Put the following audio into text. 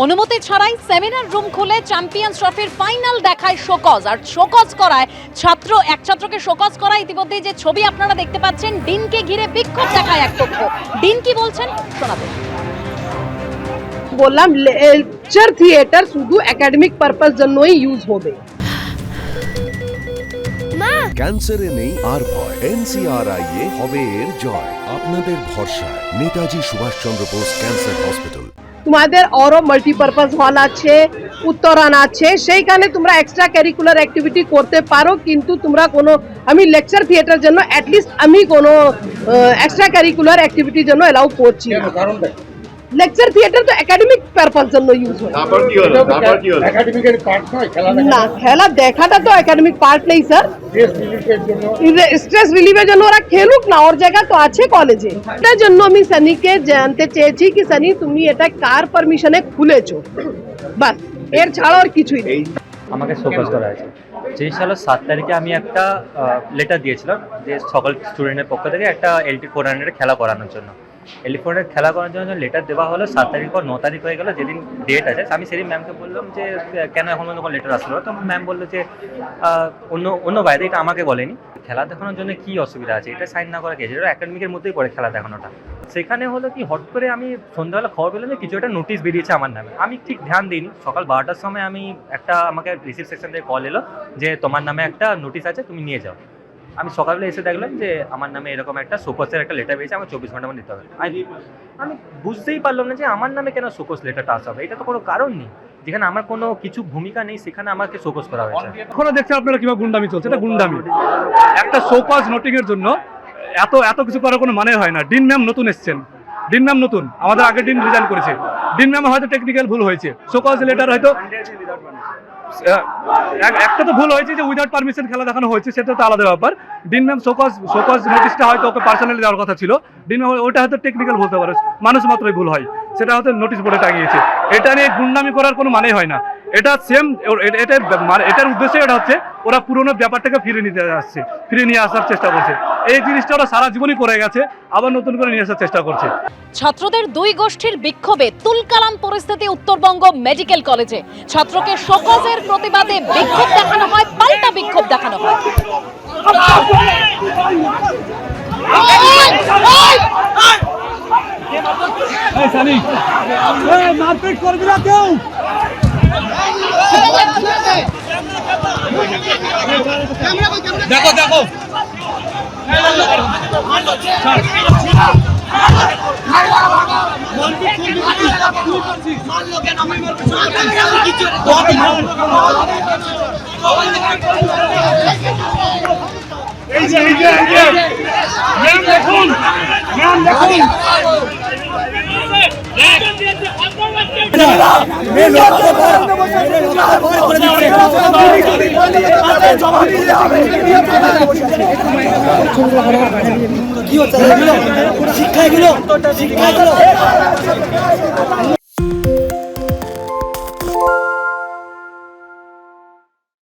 অনুমতি ছাড়াই seminar room খুলে চ্যাম্পিয়ন্স ট্রফির ফাইনাল দেখায় শোকজ। আর শোকজ করায় এক ছাত্রকে শোকজ করায় ইতিমধ্যেই যে ছবি আপনারা দেখতে পাচ্ছেন, ডিনকে ঘিরে বিক্ষোভ দেখায় এক পক্ষ। ডিন কি বলছেন শোনাবেন। বললাম লেকচার থিয়েটার শুধু একাডেমিক পারপাস জন্যই ইউজ হবে। ক্যান্সারে নেই আর ভয়, NCRI হবে এর জয়। আপনাদের ভরসা নেতাজি সুভাষচন্দ্র বোস ক্যান্সার হসপিটাল। তোমাদের আরো মাল্টিপারপাস হল আছে, উত্তরায়ণ আছে, সেইখানে তোমরা এক্সট্রা ক্যারিকুলার অ্যাক্টিভিটি করতে পারো, কিন্তু তোমরা কোনো আমি লেকচার থিয়েটার জন্য অ্যাটলিস্ট আমি কোনো এক্সট্রা ক্যারিকুলার অ্যাক্টিভিটির জন্য এলাউ করছি না। লেকচার থিয়েটার তো একাডেমিক পারপাস জন্য ইউজ হয়। না, খেলা দেখাটা তো একাডেমিক পার্ট নেই স্যার। স্ট্রেস রিলিফের জন্য ওরা খেলুক না, ওর জায়গা তো আছে কলেজে। এটার জন্য আমি সানিকে জানতে চেয়েছি কি সানি তুমি এটা কার পারমিশনে খুলেছো, বাস, এর ছাড়া আর কিছুই নেই। আমাকে শোকজ করা হয়েছে। যেই সালে 7 তারিখে আমি একটা লেটার দিয়েছিলাম যে সকল স্টুডেন্টের পক্ষ থেকে একটা LT400 খেলা করানোর জন্য। LT400 খেলা করার জন্য লেটার দেওয়া হলো 7 তারিখ পর 9 তারিখ হয়ে গেল, যেদিন ডেট আছে। আমি সেদিন ম্যামকে বললাম যে কেন এখন কোনো লেটার আসলো না, তো ম্যাম বললো যে অন্য বাইরে, এটা আমাকে বলেনি। খেলা দেখানোর জন্য কি অসুবিধা আছে, এটা সাইন না করা গেছে, এটা একাডেমিকের মধ্যেই পড়ে খেলা দেখানোটা। সেখানে হলো কি, হট করে আমি সন্ধ্যাবেলা খবর পেলাম যে কিছু একটা নোটিশ বেরিয়েছে আমার নামে। আমি ঠিক ধ্যান দিইনি। সকাল 12টার সময় আমাকে রিসিভ সেকশন থেকে কল এলো যে তোমার নামে একটা নোটিশ আছে, তুমি নিয়ে যাও। আমি সকালবেলা এসে দেখলাম যে আমার নামে এরকম একটা শোকজের একটা লেটার পেয়েছে, আমার 24 ঘন্টা মধ্যে দিতে হবে। আমি বুঝতেই পারলাম না যে আমার নামে কেন শোকজ লেটারটা আসা হবে। এটা তো কোনো কারণ নেই, যেখানে আমার কোনো কিছু ভূমিকা নেই, সেখানে আমাকে শোকজ করা হয়েছে। এখনো দেখছেন আপনারা কিভাবে গুন্ডামি চলছে, এটা গুন্ডামি। একটা শোকজ নোটিং এর জন্য এত কিছু করার কোনো মানে হয় না। ডিন ম্যাম নতুন এসছেন, ডিন ম্যাম নতুন, আমাদের আগের ডিন রিজাইন করেছে। ডিন ম্যাম হয়তো টেকনিক্যাল ভুল হয়েছে, শোকজ লেটার হয়তো একটা তো ভুল হয়েছে যে উইদাউট পারমিশন খেলা দেখানো হয়েছে, সেটা তো আলাদা ব্যাপার। ডিন ম্যাম শোকজ নোটিশটা হয়তো ওকে পার্সোনালি দেওয়ার কথা ছিল। ডিন ম্যাম ওটা হয়তো টেকনিক্যাল বলতে পারে, মানুষ মাত্রই ভুল হয়, সেটা হয়তো নোটিশ বোর্ডে টাঙিয়েছে। এটা নিয়ে গুন্ডামি করার কোনো মানে হয় না। এটা সেম, এটার উদ্দেশ্য এটা হচ্ছে ওরা পুরোনো ব্যাপারটাকে ফিরে নিয়ে আসার চেষ্টা করছে। এই জিনিসটা ওরা সারা জীবনই করে গেছে, আবার নতুন করে নিয়ে আসার চেষ্টা করছে। ছাত্রদের দুই গোষ্ঠীর বিক্ষোভে তুলকালাম পরিস্থিতি উত্তরবঙ্গ মেডিকেল কলেজে। ছাত্রকে শোকজের প্রতিবাদে বিক্ষোভ দেখানো হয়, পাল্টা বিক্ষোভ দেখানো হয়। মারপিট করবি না কেউ। দেখো দেখো দেখুন কি হচ্ছে শিক্ষা এগুলো